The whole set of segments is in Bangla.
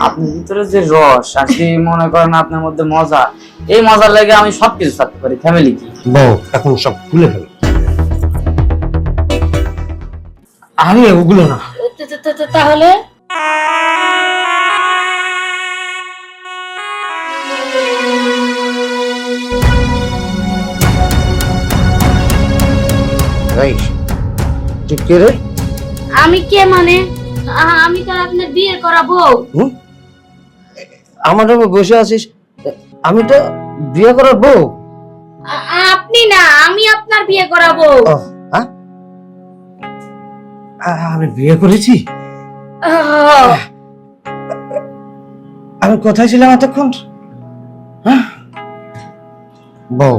আপনার ভিতরে যে রস আর যে মনে করেন আপনার মধ্যে মজা, এই মজার লাগে আমি সবকিছু ছাড়তে পারি। ফ্যামিলি কি বউ এখন সব খুলে ফেলো। আরে ওগুলো না, তাহলে এই তুই কে রে? আমি কে মানে আমি তো আপনার বিয়ে করা বউ। হুম? আমার রুমে বসে আছিস, আমি তো বিয়ে করার বউ। আপনি না, আমি আপনার বিয়ে করা বউ। ও, হ্যাঁ? আমি বিয়ে করেছি? আমি কোথায় ছিলাম এতক্ষণ? হ্যাঁ? বউ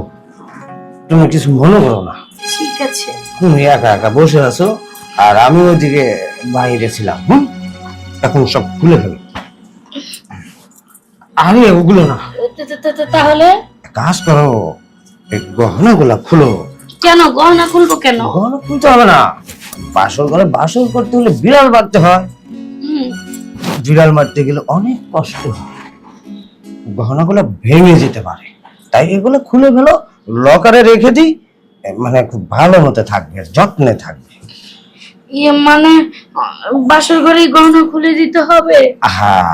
তুমি কিছু মনে করো না, ঠিক আছে। তুমি একা একা বসে আছো আর আমি ওইদিকে বাইরে ছিলাম। এখন সব খুলে ফেলো। আরে ওগুলো না, তাহলে কাজ করো, এই গহনাগুলা খুলো। কেন গহনা খুলবো কেন? গহনা খুলতে হবে না, বাসর ঘরে বাসর করতে হলে বিড়াল মারতে হয়, হুম, বিড়াল মারতে গেলে অনেক কষ্ট হয়, গহনাগুলো ভেঙে যেতে পারে, তাই এগুলো খুলে ফেলো, লকারে রেখে দিই, মানে খুব ভালো মতো থাকবে, যত্নে থাকবে। ইয়ে মানে বাসর ঘরে গহনা খুলে দিতে হবে? হ্যাঁ,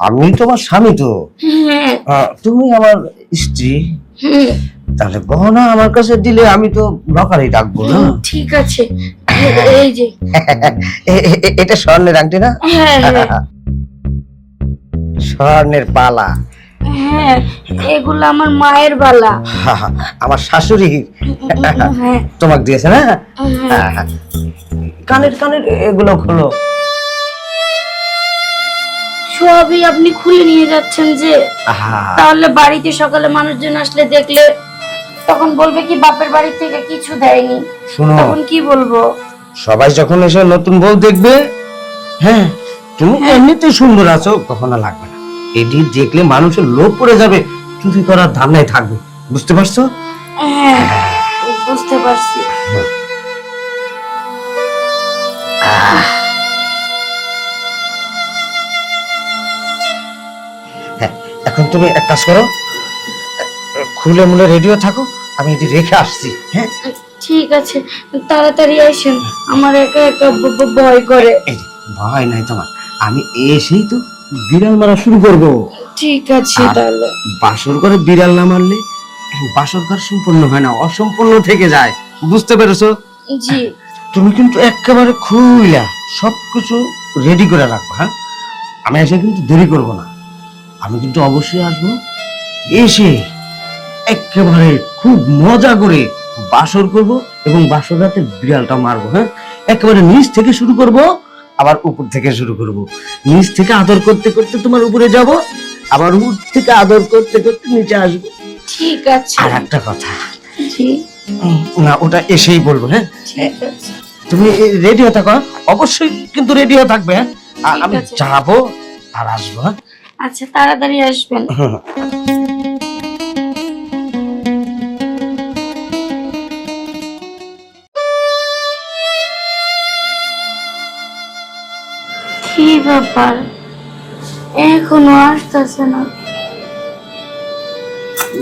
আমি তোমার স্বামী তো, হ্যাঁ। তুমি আমার স্ত্রী, হুম, তাহলে গহনা আমার কাছে দিলে আমি তো লকারেই রাখবো না। ঠিক আছে। এই যে এটা স্বর্ণের আংটি না? হ্যাঁ হ্যাঁ স্বর্ণের পালা। হ্যাঁ, এগুলো আমার মায়ের বালা। আমার শাশুড়ি হ্যাঁ তোমাকে দিয়েছে না? হ্যাঁ। কানের কানের এগুলো খোলো। সবই আপনি খুলে নিয়ে যাচ্ছেন যে, আহা, তাহলে বাড়িতে সকালে মানুষজন আসলে দেখলে তখন বলবে কি বাপের বাড়ি থেকে কিছু দেয়নি, শোনো, তখন কি বলবো? সবাই যখন এসে নতুন বউ দেখবে, হ্যাঁ তুমি এমনিতে সুন্দর আছো, কখনো লাগবে না, এটি দেখলে মানুষের লোভ পড়ে যাবে, চুরি করার ধান্দায় থাকবে, বুঝতে পারছো? হ্যাঁ বুঝতে পারছি। হ্যাঁ, এখন তুমি এক কাজ করো, খুলে মুলে রেডিও থাকো, আমি এটি রেখে আসছি। হ্যাঁ, ঠিক আছে, তাড়াতাড়ি আসেন, আমার একা একা ভয় করে। এই যে, ভয় নাই তোমার, আমি এসেই তো বিড়াল মারা শুরু করবো। ঠিক আছে আর তাহলে। বাসর ঘরে বিড়াল না মারলে বাসর ঘর সম্পূর্ণ হয় না, অসম্পূর্ণ থেকে যায়, বুঝতে পেরেছো? জি। তুমি কিন্তু একেবারে খুইলা সবকিছু রেডি করে রাখবা। হ্যাঁ, আমি এসে কিন্তু দেরি করব না, আমি কিন্তু অবশ্যই আসবো, এসে একেবারে খুব মজা করে বাসর করব এবং বাসর রাতে বিড়ালটা মারবো। হ্যাঁ, একেবারে নিচ থেকে শুরু করব, আবার উপর থেকে শুরু করব, নিচ থেকে আদর করতে করতে তোমার উপরে যাব, আবার উপর থেকে আদর করতে করতে নিচে আসবো। ঠিক আছে। আর একটা কথা, জি না ওটা এসেই বলবো। হ্যাঁ, ঠিক আছে। তুমি রেডি হয়ে থাকো, অবশ্যই কিন্তু রেডি হয়ে থাকবে। হ্যাঁ, আর ঠিক আমি আছে। যাবো আর আসবো। হ্যাঁ, আচ্ছা তাড়াতাড়ি আসবেন। কি ব্যাপার, এখনো আসতেছে না?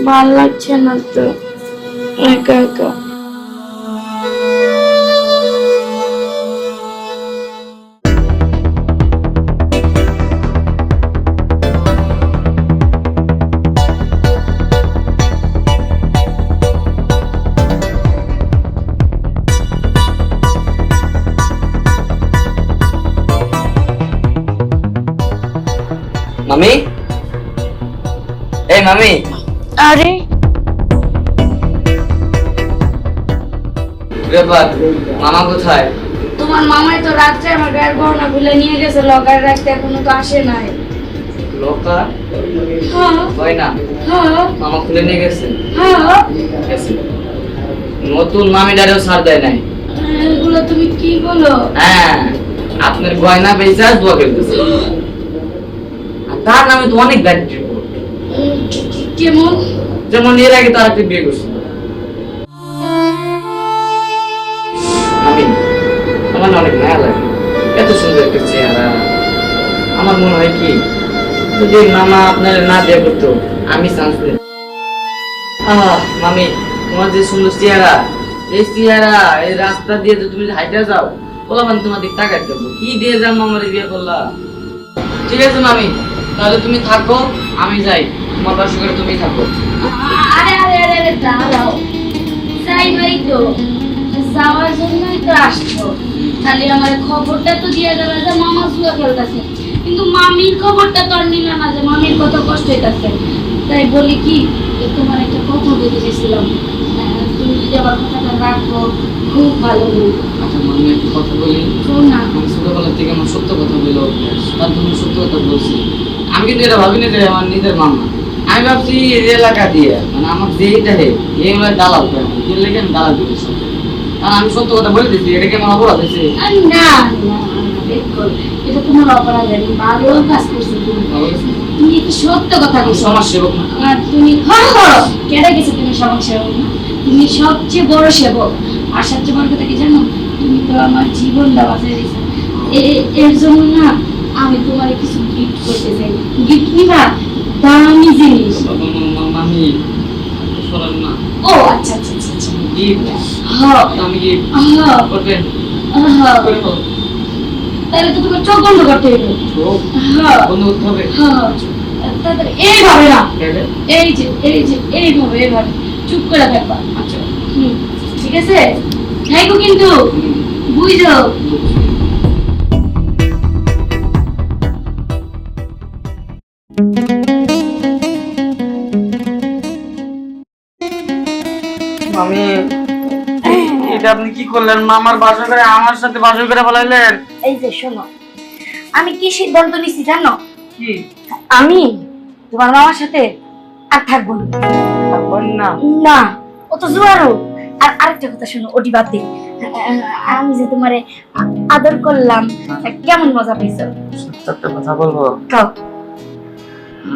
ভাল লাগছে না তো একা একা। মামি, এই মামি, আরে ব্যাপার মামা কোথায়? তোমার মামাই তো রাত্রে আমার গায়ের গহনা খুলে নিয়ে গেছে লকারে রাখতে, এখনো তো আসে নাই। লোকা হ্যাঁ হয় না, হ্যাঁ মামা খুলে নিয়ে গেছে। হ্যাঁ। গেছে। নতুন মামিটারেও ছাড় দেয় নাই। এগুলো তুমি কি বলো? হ্যাঁ, আপনার গয়না বেচে আর দোয়া খেলতেছে। আর তার নামে তো অনেক ব্যাড রিপোর্ট, কেমন? যেমন এর আগে তার একটা বিয়ে করছিল। আমি আমার না অনেক মায়া লাগে, এত সুন্দর একটা চেহারা। আমার মনে হয় কি যদি মামা আপনার না বিয়ে করতো আমি চান্স দিই। মামি, তোমার যে সুন্দর চেহারা, এই চেহারা এই রাস্তা দিয়ে তো তুমি হাইটা যাও, বলা মানে তোমার দিক তাকাই করবো। কি দিয়ে যাও মামার বিয়ে করলা? ঠিক আছে মামি, তাহলে তুমি থাকো, আমি যাই। তোমার পাশে করে তুমি থাকো। আরে আরে আরে আরে দাঁড়াও, যাইবাই তো, যাওয়ার জন্যই তো আসছো। খালি আমার খবরটা তো দিয়ে গেল যে মামা জুয়া খেলতেছে, কিন্তু মামির খবরটা তো আর নিল না যে মামির কত কষ্ট হইতাছে। তাই বলি কি, তোমার একটা কথা বলতে চাইছিলাম, তুমি যদি আমার কথাটা রাখো খুব ভালো হলো। আচ্ছা মামি, একটা কথা বলি। শোন না, আমি ছোটবেলা থেকে আমার সত্য কথা বলে অভ্যাস, তার জন্য সত্য কথা বলছি। আমি কিন্তু এটা ভাবিনি যে আমার নিজের মামা, আমি ভাবছি এই এলাকা দিয়ে, মানে আমার যে এটা হে এই হলো দালাল, এর লেগে আমি দালাল দিয়েছি। কারণ আমি সত্য কথা বলে দিচ্ছি, এটা কি আমার অপরাধ হয়েছে? না না, দেখুন এটা তোমার অপরাধ, আমি ভালো কাজ করছি। তুমি একটু সত্য কথা বলছো। সমাজ সেবক না আর তুমি কেটে গেছে, তুমি সমাজ সেবক না, তুমি সবচেয়ে বড় সেবক। আর সবচেয়ে বড় কথা কি জানো, তুমি তো আমার জীবনটা বাঁচিয়ে দিয়েছো। এর জন্য না আমি তোমার কিছু গিফট করতে চাই। গিফট নিবা, দামি জিনিস। মামি সরান না। ও আচ্ছা আচ্ছা আচ্ছা আচ্ছা, গিফট হ্যাঁ আমি গিফট হ্যাঁ করবেন? হ্যাঁ, করে দাও। তাহলে তো তোমার চোখ বন্ধ করতে হবে। চোখ হ্যাঁ বন্ধ করতে হবে? হ্যাঁ, তাড়াতাড়ি এইভাবে না, কেটে? এই যে এইভাবে এইভাবে চুপ করে থাকবা। আচ্ছা ঠিক আছে, থাকো কিন্তু বুঝো। মামি, এটা আপনি কি করলেন? মামার বাসর করে আমার সাথে বাসর করে ফেলাইলেন। এই যে শোনো, আমি কি সিদ্ধান্ত নিছি জানো? কি? আমি তোমার মামার সাথে আর থাকবো না। থাকবেন না? না, ও তো জুয়ারু। আর আরেকটা কথা শোনো, ওটি বাদ দে। আমি যে তোমারে আদর করলাম, কেমন মজা পেয়েছো? সত্য একটা কথা বলবো কও।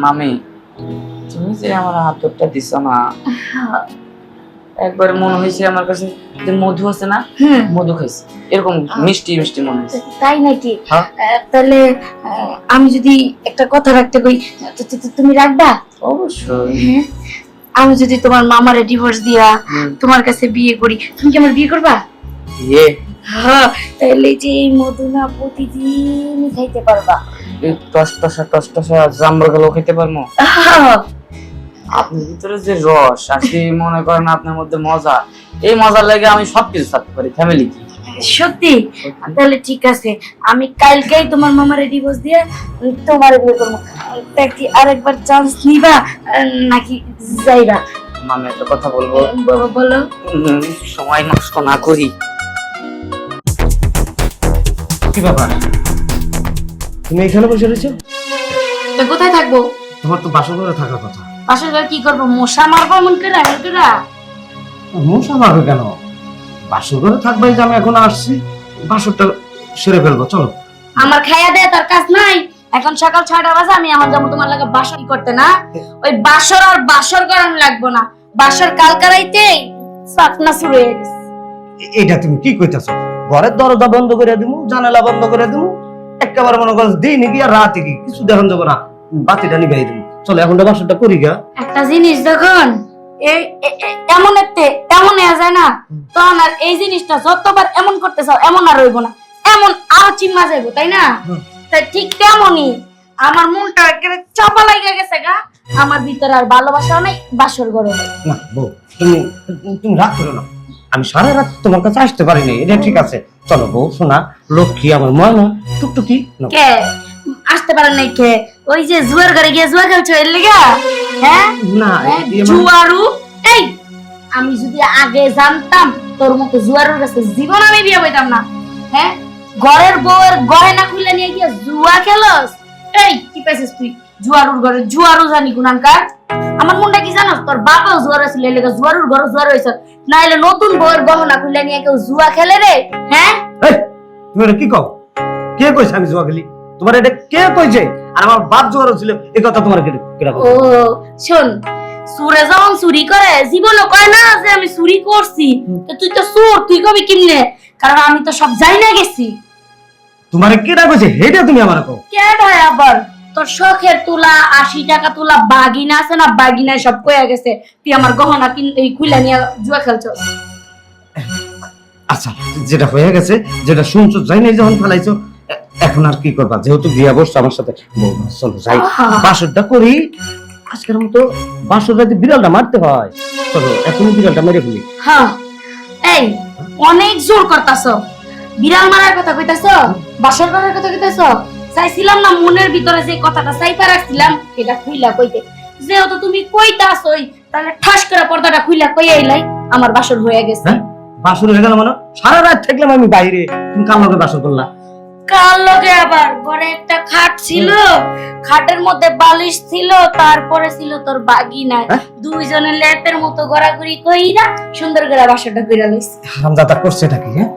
মামি, তুমি যে আমার আদরটা দিছো না, একবার মনে হয়েছে আমার কাছে যে মধু আছে না, মধু খাইছি, এরকম মিষ্টি মিষ্টি মনে হয়েছে। তাই নাকি? হ্যাঁ। তাহলে আমি যদি একটা কথা রাখতে কই, তুমি রাখবা? অবশ্যই। হ্যাঁ, আমি যদি তোমার মামারে ডিভোর্স দিয়া তোমার কাছে বিয়ে করি, তুমি কি আমার বিয়ে করবা? বিয়ে? হ্যাঁ, তাহলে যে এই মধু না প্রতিদিন খাইতে পারবা। এই টসটসা জাম্বর গুলো খেতে পারবো? আপনার ভিতরে যে রস আর কি মনে করেন আপনার মধ্যে মজা, এই মজা লাগে আমি সবকিছু থাকতে পারি। ফ্যামিলি কি সত্যি? তাহলে ঠিক আছে, আমি কালকেই তোমার মামারে ডিভোর্স দিয়ে তোমার বিয়ে করবো। তা কি আরেকবার চান্স নিবা নাকি যাইবা? মামি, একটা কথা বলবো। বলো। সময় নষ্ট না করি। কি ব্যাপার, তুমি এখানে বসে রয়েছো? তো কোথায় থাকবো? তোমার তো বাসর ঘরে থাকার কথা। বাসর ঘরে কি করবো? মশা মারবো মন করে? মশা মারবে কেন? বাসর ঘরে থাকবে, যে আমি এখন আসছি, বাসরটা সেরে ফেলবো, চলো। আমার খাইয়া দেয় তার কাজ নাই। এখন সকাল 6টা বাজে, আমি আমার যাবো তোমার লাগে বাসর করতে না? ওই বাসর আর বাসর করান লাগবো না, বাসর কালকারাইতে সাকনা শুরু হয়ে গেছে। এটা তুমি কি কইতাছো? ঘরের দরজা বন্ধ করে দিমু, জানালা বন্ধ করে দিমু, একেবারে মনে করো দিন কি আর রাতে কি কিছু দেখুন যাবো না, বাতিটা নিভাই দিমু। চলো এখন বাসরটা করি গা। একটা জিনিস যখন এমন এমন হয়ে যায় না, তখন আর এই জিনিসটা যতবার এমন করতে চাও এমন আর রইব না, এমন আরো চিম্মা যাইব, তাই না? তাই ঠিক তেমনই আমার মনটা একেবারে চাপা লাগা গেছে গা। আমার ভিতরে আর ভালোবাসাও নাই, বাসর ঘরও নাই। না বউ, তুমি তুমি রাগ করো না, আমি সারা রাত তোমার কাছে আসতে পারিনি, এটা ঠিক আছে। চলো বউ, শোনা লক্ষ্মী আমার ময়না টুকটুকি। কে আসতে পারেন নাই? কে ওই যে জুয়ার ঘরে গিয়ে জুয়া খেলছো এর লিগা? হ্যাঁ না, জুয়ারু। এই আমি যদি আগে জানতাম তোর মতো জুয়ারুর কাছে জীবন আমি বিয়ে হইতাম না। হ্যাঁ, ঘরের বউয়ের গয়না খুলে নিয়ে গিয়ে জুয়া খেলস? এই কি পাইছিস তুই জুয়ারুর ঘরে? জুয়ারু জানি গুনানকার। আমার মনটা কি জানো, তোর বাবাও জুয়ার ছিল, এর লিগা জুয়ারুর ঘরে জুয়ার হইছ। না হলে নতুন বউয়ের গহনা খুলে নিয়ে কেউ জুয়া খেলে রে? হ্যাঁ, তুমি এটা কি কও? কে কইছে আমি জুয়া খেলি? তোমার এটা কে কইছে? আর আমার বাপ জোয়ার ছিল, এই কথা তোমার কেডা ও শোন, সুরে যখন চুরি করে জীবনও কয় না যে আমি চুরি করছি। তো তুই তো চোর, তুই কবি কেমনে? কারণ আমি তো সব যাই না গেছি। তোমারে কেডা কইছে হেটা তুমি আমারে কও। কেডা আবার? তোর শখের তুলা 80 টাকা তুলা বাগিনা আছে না, বাগিনায় সব কয়ে গেছে তুই আমার গহনা এই খুইলা নিয়ে জুয়া খেলছস। আচ্ছা, যেটা হয়ে গেছে, যেটা শুনছো যাই নাই যখন ফেলাইছো, এখন আর কি করবা? যেহেতু বিয়া বসছো আমার সাথে, বৌমা চলো যাই, বাসরটা করি। আজকের মতো বাসর রাতে বিড়ালটা মারতে হয়, চলো এখনই বিড়ালটা মেরে ফেলি। হ্যাঁ, এই অনেক জোর করতাছ, বিড়াল মারার কথা কইতাছ, বাসর করার কথা কইতাছ। চাইছিলাম না মনের ভিতরে যে কথাটা চাইপা রাখছিলাম সেটা খুইলা কইতে, যেহেতু তুমি কইতাছই তাহলে ঠাস করে পর্দাটা খুইলা কই আইলাই আমার বাসর হয়ে গেছে। হ্যাঁ, বাসর হয়ে গেল মানে? সারা রাত থাকলাম আমি বাইরে, তুমি কার লগে বাসর করলা? কাল লগে আবার ঘরে একটা খাট ছিল, খাটের মধ্যে বালিশ ছিল, তারপরে ছিল তোর বাগিনা, দুইজনে ল্যাপের মতো গড়াগড়ি কইরা সুন্দর করে বাসরটা কইরা লইছি। হারামজাদা করছে এটা কি? হ্যাঁ,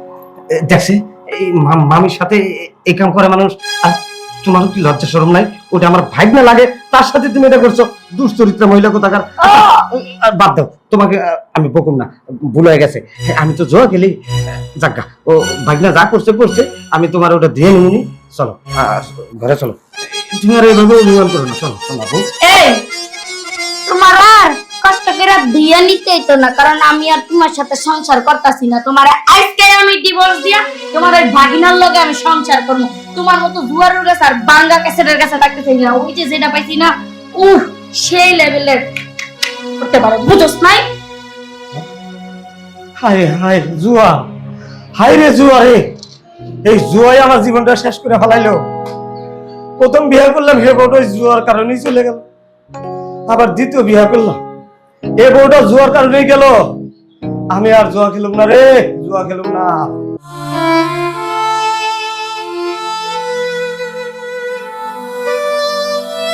দেখছি এই মামির সাথে এই কাম করে মানুষ, আর তোমার কি লজ্জা শরম নাই? ওটা আমার ভাগ্নে লাগে, তার সাথে তুমি এটা করছো, দুশ্চরিত্র মহিলা কোথাকার। আর বাদ দাও, তোমাকে আমি বকুম না, ভুল হয়ে গেছে। আমি তো জোয়া খেলি, যাজ্ঞা ও ভাগ্না যা করছে করছে, আমি তোমার ওটা দিয়ে নিনি। চলো ঘরে চলো, তুমি আর এইভাবে অভিমান করো না, চলো চলো। এই তোমার আর কষ্ট করে দিয়া নিতেই তো না, কারণ আমি আর তোমার সাথে সংসার করতেছি না। তোমার আজকে আমি ডিভোর্স দিয়া তোমার ওই ভাগিনার লগে আমি সংসার করবো। তোমার মতো জুয়ারের কাছে আর বাঙ্গা ক্যাসেটের কাছে থাকতে চাই না। ওই যে যেটা পাইছি না, সেই লেভেলের করতে পারো, বুঝোস নাই? হায় হায় জুয়া, হায় রে জুয়া রে, এই জুয়াই আমার জীবনটা শেষ করে ফেলাইলো। প্রথম বিয়ে করলাম, হে বউটা ওই জুয়ার কারণেই চলে গেল। আবার দ্বিতীয় বিয়ে করলাম, এ বউটা জুয়ার কারণেই গেল। আমি আর জুয়া খেলুম না রে, জুয়া খেলুম না।